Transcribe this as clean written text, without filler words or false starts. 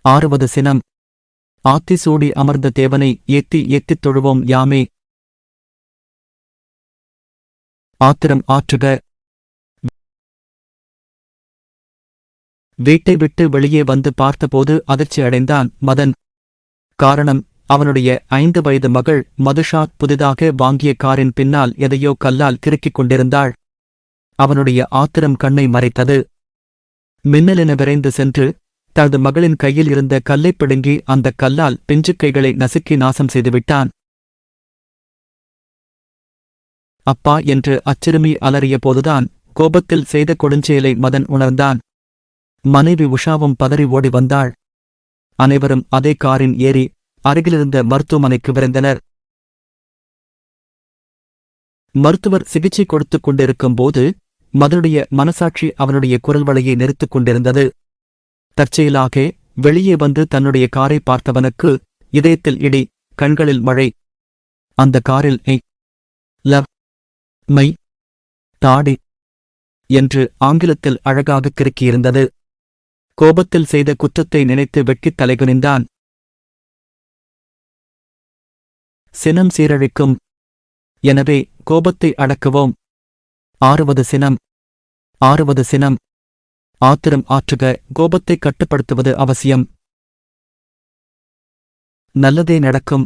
ஆறுவது சினம். ஆத்தி சூடி அமர்ந்த தேவனை ஏத்தி ஏத்தித் தொழுவோம் யாமே. ஆத்திரம் ஆற்றுக. வீட்டை விட்டு வெளியே வந்து பார்த்தபோது அதிர்ச்சி அடைந்தான் மதன். காரணம், அவனுடைய 5 வயது மகள் மதுஷா புதிதாக வாங்கிய காரின் பின்னால் எதையோ கல்லால் கிறுக்கிக் கொண்டிருந்தாள். அவனுடைய ஆத்திரம் கண்ணை மறைத்தது. மின்னலென விரைந்து சென்று தனது மகளின் கையில் இருந்த கல்லைப் பிடுங்கி அந்தக் கல்லால் பிஞ்சுக்கைகளை நசுக்கி நாசம் செய்துவிட்டான். அப்பா என்று அச்சிறுமி அலறிய போதுதான் கோபத்தில் செய்த கொடுஞ்செயலை மதன் உணர்ந்தான். மனைவி உஷாவும் பதறி ஓடி வந்தாள். அனைவரும் அதே காரின் ஏறி அருகிலிருந்த மருத்துவமனைக்கு விரைந்தனர். மருத்துவர் சிகிச்சை கொடுத்துக் கொண்டிருக்கும் போது மதனுடைய மனசாட்சி அவனுடைய குரல் வளையை நெரித்துக் கொண்டிருந்தது. தற்செயலாக வெளியே வந்து தன்னுடைய காரை பார்த்தவனுக்கு இதயத்தில் இடி, கண்களில் மழை. அந்த காரில் லவ் மை தாடி என்று ஆங்கிலத்தில் அழகாக கிறுக்கியிருந்தது. கோபத்தில் செய்த குற்றத்தை நினைத்து வெட்கித் தலைகுனிந்தான். சினம் சீரழிக்கும். எனவே கோபத்தை அடக்குவோம். ஆறுவது சினம். ஆறுவது சினம். ஆத்திரம் ஆற்றுக. கோபத்தை கட்டுப்படுத்துவது அவசியம். நல்லதே நடக்கும்.